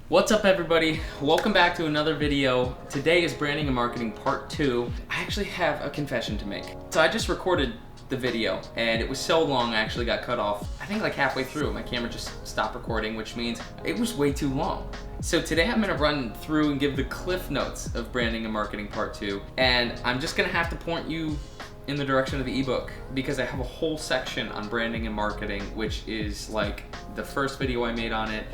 What's up everybody? Welcome back to another video. Today is branding and marketing part 2. I actually have a confession to make. So I just recorded the video and it was so long I actually got cut off. I think like halfway through my camera just stopped recording, which means it was way too long. So today I'm gonna run through and give the cliff notes of branding and marketing part 2. And I'm just gonna have to point you in the direction of the ebook because I have a whole section on branding and marketing, which is like the first video I made on it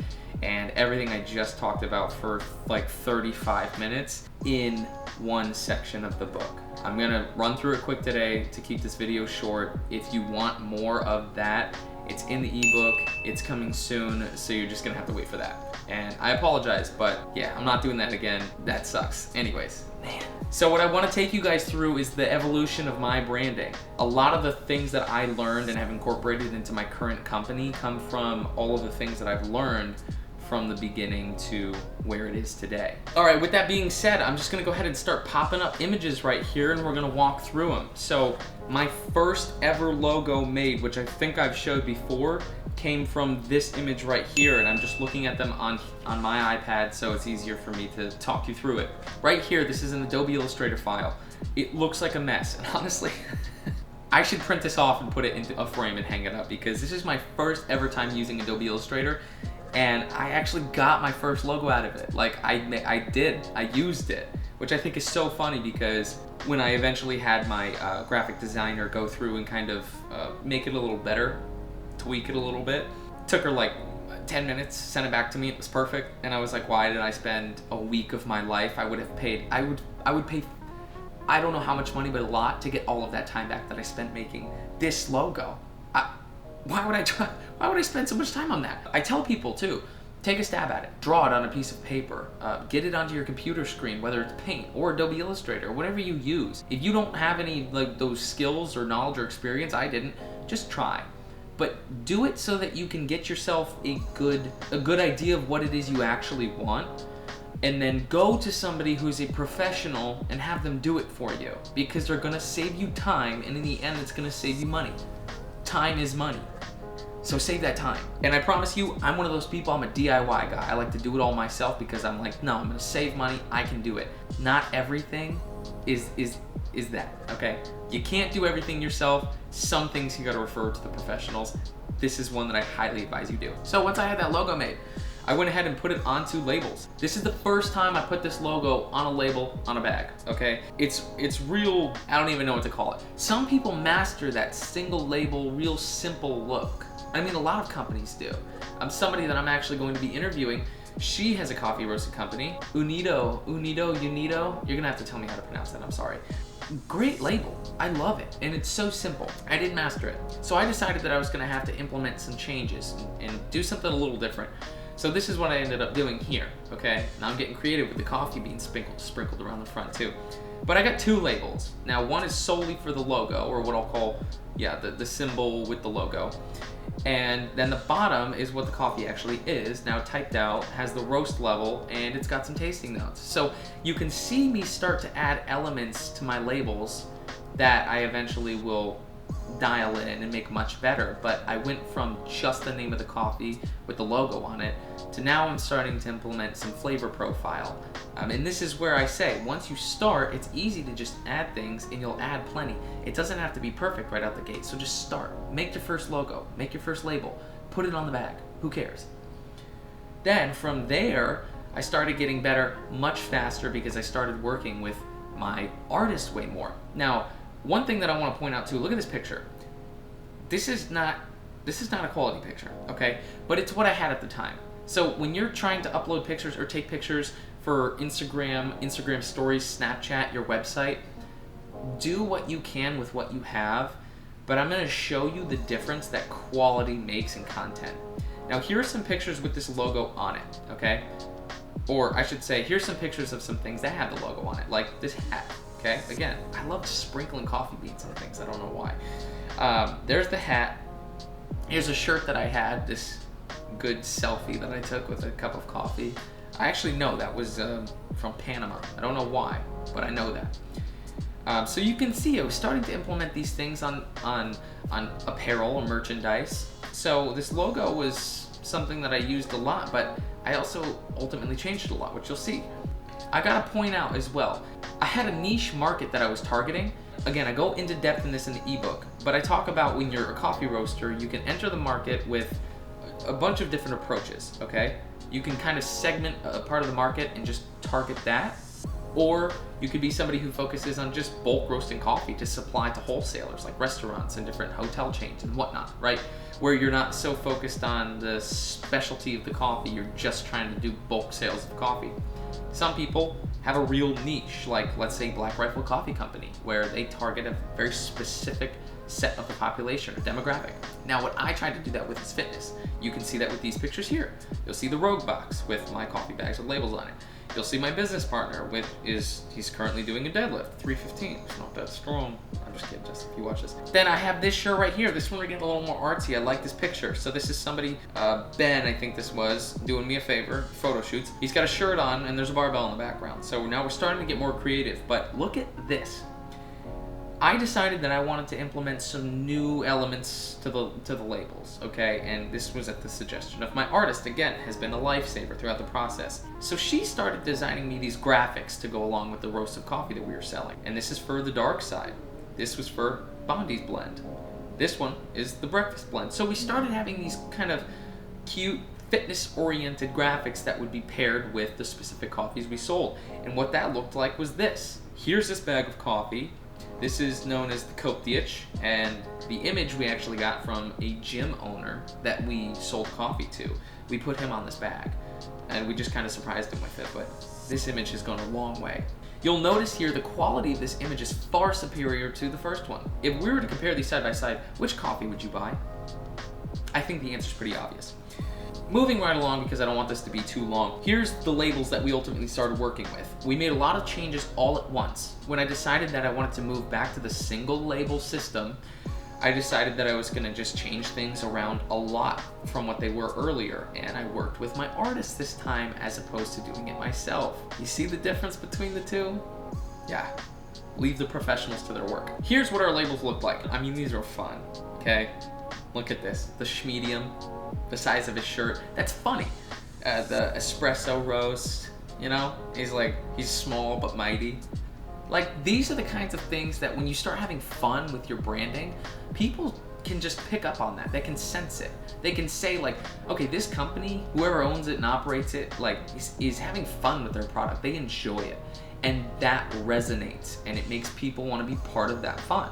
and everything I just talked about for like 35 minutes in one section of the book. I'm gonna run through it quick today to keep this video short. If you want more of that, it's in the ebook, it's coming soon, so you're just gonna have to wait for that. And I apologize, but yeah, I'm not doing that again. That sucks. Anyways, man. So what I wanna take you guys through is the evolution of my branding. A lot of the things that I learned and have incorporated into my current company come from all of the things that I've learned from the beginning to where it is today. All right, with that being said, I'm just gonna go ahead and start popping up images right here and we're gonna walk through them. So my first ever logo made, which I think I've showed before, came from this image right here, and I'm just looking at them on my iPad so it's easier for me to talk you through it. Right here, this is an Adobe Illustrator file. It looks like a mess, and honestly, I should print this off and put it into a frame and hang it up because this is my first ever time using Adobe Illustrator. And I actually got my first logo out of it. Like I used it, which I think is so funny because when I eventually had my graphic designer go through and kind of make it a little better, tweak it a little bit, took her like 10 minutes, sent it back to me, it was perfect. And I was like, why did I spend a week of my life? I would pay, I don't know how much money, but a lot to get all of that time back that I spent making this logo. Why would I spend so much time on that? I tell people too, take a stab at it. Draw it on a piece of paper. Get it onto your computer screen, whether it's Paint or Adobe Illustrator, whatever you use. If you don't have any like those skills or knowledge or experience, I didn't, just try. But do it so that you can get yourself a good idea of what it is you actually want, and then go to somebody who's a professional and have them do it for you, because they're gonna save you time, and in the end, it's gonna save you money. Time is money. So save that time. And I promise you, I'm one of those people, I'm a DIY guy. I like to do it all myself because I'm like, no, I'm gonna save money, I can do it. Not everything is that, okay? You can't do everything yourself. Some things you gotta refer to the professionals. This is one that I highly advise you do. So once I had that logo made, I went ahead and put it onto labels. This is the first time I put this logo on a label on a bag, okay? It's real, I don't even know what to call it. Some people master that single label, real simple look. I mean, a lot of companies do. Somebody that I'm actually going to be interviewing, she has a coffee roasting company, Unido, you're gonna have to tell me how to pronounce that, I'm sorry. Great label, I love it, and it's so simple. I didn't master it. So I decided that I was gonna have to implement some changes and do something a little different. So this is what I ended up doing here, okay? Now I'm getting creative with the coffee beans sprinkled around the front too. But I got two labels. Now one is solely for the logo, or what I'll call, yeah, the symbol with the logo. And then the bottom is what the coffee actually is, now typed out, has the roast level, and it's got some tasting notes. So you can see me start to add elements to my labels that I eventually will dial in and make much better. But I went from just the name of the coffee with the logo on it to now I'm starting to implement some flavor profile. And this is where I say, once you start, it's easy to just add things and you'll add plenty. It doesn't have to be perfect right out the gate, so just start. Make your first logo, make your first label, put it on the bag, who cares? Then from there, I started getting better much faster because I started working with my artist way more. Now, one thing that I want to point out too, look at this picture. This is not a quality picture, okay? But it's what I had at the time. So when you're trying to upload pictures or take pictures for Instagram stories, Snapchat, your website, do what you can with what you have, but I'm gonna show you the difference that quality makes in content. Now here are some pictures with this logo on it, okay? Or I should say, here's some pictures of some things that have the logo on it, like this hat, okay? Again, I love sprinkling coffee beans on things, I don't know why. There's the hat. Here's a shirt that I had, this good selfie that I took with a cup of coffee. I actually know that was from Panama. I don't know why, but I know that. So you can see I was starting to implement these things on apparel or merchandise. So this logo was something that I used a lot, but I also ultimately changed it a lot, which you'll see. I gotta point out as well, I had a niche market that I was targeting. Again, I go into depth in this in the ebook, but I talk about when you're a coffee roaster, you can enter the market with a bunch of different approaches, okay? You can kind of segment a part of the market and just target that, or you could be somebody who focuses on just bulk roasting coffee to supply to wholesalers like restaurants and different hotel chains and whatnot, right? Where you're not so focused on the specialty of the coffee, you're just trying to do bulk sales of coffee. Some people have a real niche, like let's say Black Rifle Coffee Company, where they target a very specific set of the population or demographic. Now what I try to do that with is fitness. You can see that with these pictures here. You'll see the Rogue box with my coffee bags with labels on it. You'll see my business partner he's currently doing a deadlift, 315. It's not that strong. I'm just kidding, Justin, if you watch this. Then I have this shirt right here. This one we're getting a little more artsy. I like this picture. So this is somebody, Ben, I think this was, doing me a favor, photo shoots. He's got a shirt on and there's a barbell in the background. So now we're starting to get more creative, but look at this. I decided that I wanted to implement some new elements to the labels, okay? And this was at the suggestion of my artist, again, has been a lifesaver throughout the process. So she started designing me these graphics to go along with the roast of coffee that we were selling. And this is for the dark side. This was for Bondi's blend. This one is the breakfast blend. So we started having these kind of cute, fitness-oriented graphics that would be paired with the specific coffees we sold. And what that looked like was this. Here's this bag of coffee. This is known as the Koptiach, and the image we actually got from a gym owner that we sold coffee to. We put him on this bag, and we just kind of surprised him with it, but this image has gone a long way. You'll notice here the quality of this image is far superior to the first one. If we were to compare these side by side, which coffee would you buy? I think the answer is pretty obvious. Moving right along, because I don't want this to be too long, here's the labels that we ultimately started working with. We made a lot of changes all at once. When I decided that I wanted to move back to the single label system, I decided that I was gonna just change things around a lot from what they were earlier, and I worked with my artist this time as opposed to doing it myself. You see the difference between the two? Yeah, leave the professionals to their work. Here's what our labels look like. I mean, these are fun, okay? Look at this, the schmedium, the size of his shirt. That's funny. The espresso roast, you know? He's small but mighty. Like, these are the kinds of things that when you start having fun with your branding, people can just pick up on that. They can sense it. They can say like, okay, this company, whoever owns it and operates it, like, is having fun with their product. They enjoy it. And that resonates, and it makes people want to be part of that fun.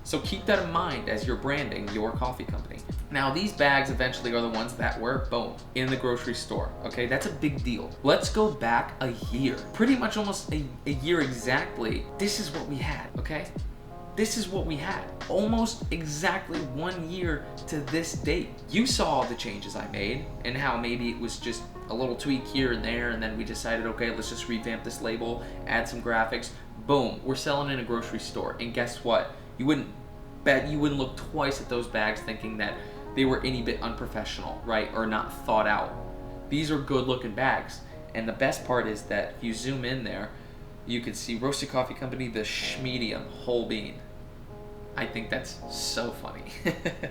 So keep that in mind as you're branding your coffee company. Now, these bags eventually are the ones that were, boom, in the grocery store, okay? That's a big deal. Let's go back a year, pretty much almost a year exactly. This is what we had, okay? This is what we had. Almost exactly 1 year to this date. You saw the changes I made and how maybe it was just a little tweak here and there, and then we decided, okay, let's just revamp this label, add some graphics. Boom, we're selling in a grocery store. And guess what? You wouldn't look twice at those bags thinking that they were any bit unprofessional, right? Or not thought out. These are good looking bags. And the best part is that if you zoom in there, you can see Roasted Coffee Company, the schmedium whole bean. I think that's so funny.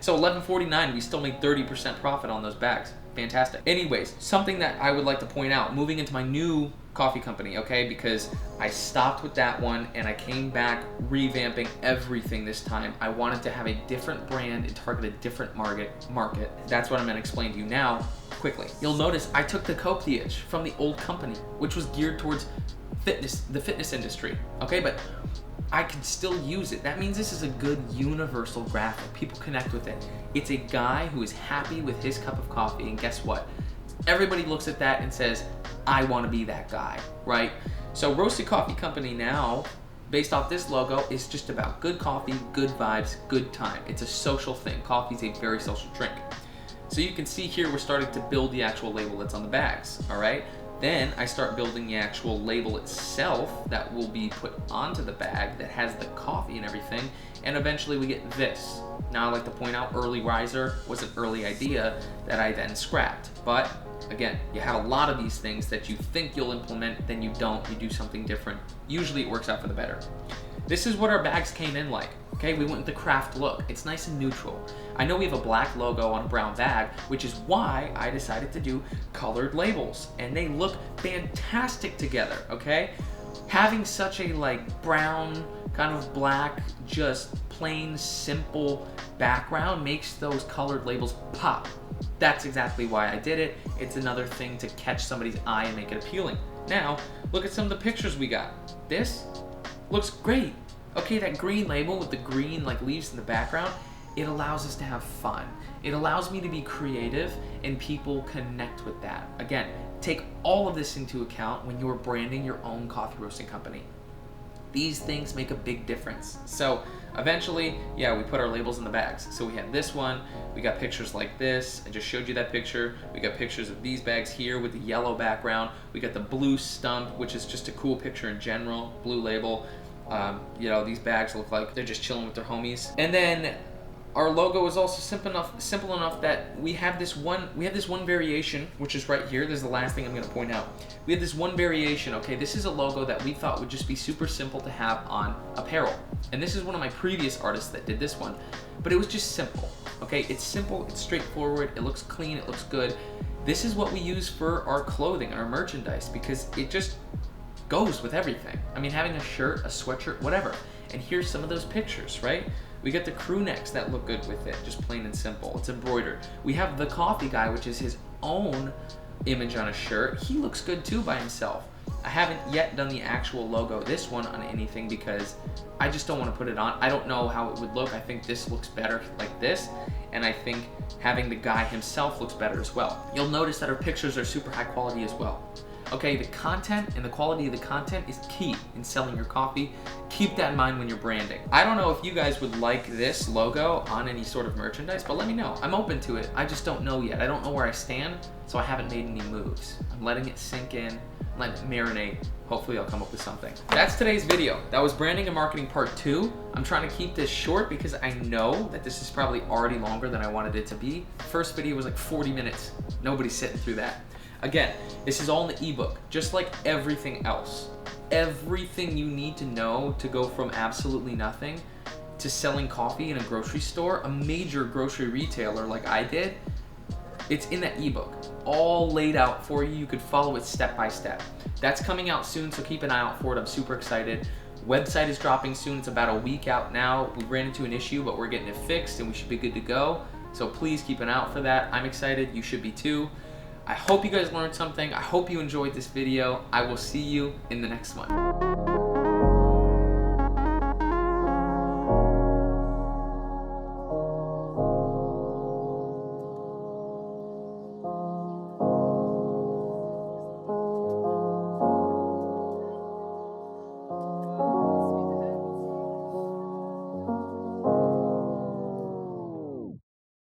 So $11.49, we still made 30% profit on those bags. Fantastic. Anyways, something that I would like to point out, moving into my new coffee company, okay, because I stopped with that one and I came back revamping everything this time. I wanted to have a different brand and target a different market. That's what I'm gonna explain to you now quickly. You'll notice I took the Koptiach from the old company, which was geared towards fitness, the fitness industry, okay, but I can still use it. That means this is a good universal graphic. People connect with it. It's a guy who is happy with his cup of coffee, and guess what? Everybody looks at that and says, I want to be that guy, right? So Roasted Coffee Company now, based off this logo, is just about good coffee, good vibes, good time. It's a social thing. Coffee's a very social drink. So you can see here we're starting to build the actual label that's on the bags, all right? Then I start building the actual label itself that will be put onto the bag that has the coffee and everything, and eventually we get this. Now I like to point out Early Riser was an early idea that I then scrapped. But again, you have a lot of these things that you think you'll implement, then you don't, you do something different. Usually it works out for the better. This is what our bags came in like. Okay, we went with the craft look. It's nice and neutral. I know we have a black logo on a brown bag, which is why I decided to do colored labels, and they look fantastic together, okay? Having such a like brown, kind of black, just plain simple background makes those colored labels pop. That's exactly why I did it. It's another thing to catch somebody's eye and make it appealing. Now, look at some of the pictures we got. This looks great. Okay, that green label with the green like leaves in the background, it allows us to have fun. It allows me to be creative and people connect with that. Again, take all of this into account when you're branding your own coffee roasting company. These things make a big difference. So eventually, yeah, we put our labels in the bags. So we had this one, we got pictures like this. I just showed you that picture. We got pictures of these bags here with the yellow background. We got the blue stump, which is just a cool picture in general, blue label. You know, these bags look like they're just chilling with their homies. And then our logo is also simple enough that we have this one variation, which is right here. This is the last thing I'm gonna point out. We have this one variation, okay? This is a logo that we thought would just be super simple to have on apparel. And this is one of my previous artists that did this one, but it was just simple, okay? It's simple, it's straightforward, it looks clean, it looks good. This is what we use for our clothing and our merchandise because it just goes with everything. I mean, having a shirt, a sweatshirt, whatever. And here's some of those pictures, right? We got the crew necks that look good with it, just plain and simple. It's embroidered. We have the coffee guy, which is his own image on a shirt. He looks good too by himself. I haven't yet done the actual logo, this one, on anything because I just don't want to put it on. I don't know how it would look. I think this looks better like this, and I think having the guy himself looks better as well. You'll notice that our pictures are super high quality as well. Okay, the content and the quality of the content is key in selling your coffee. Keep that in mind when you're branding. I don't know if you guys would like this logo on any sort of merchandise, but let me know. I'm open to it. I just don't know yet. I don't know where I stand, so I haven't made any moves. I'm letting it sink in, letting it marinate. Hopefully I'll come up with something. That's today's video. That was branding and marketing part 2. I'm trying to keep this short because I know that this is probably already longer than I wanted it to be. First video was like 40 minutes. Nobody's sitting through that. Again, this is all in the ebook, just like everything else. Everything you need to know to go from absolutely nothing to selling coffee in a grocery store, a major grocery retailer like I did, it's in that ebook, all laid out for you. You could follow it step by step. That's coming out soon, so keep an eye out for it. I'm super excited. Website is dropping soon. It's about a week out now. We ran into an issue, but we're getting it fixed and we should be good to go. So please keep an eye out for that. I'm excited. You should be too. I hope you guys learned something. I hope you enjoyed this video. I will see you in the next one.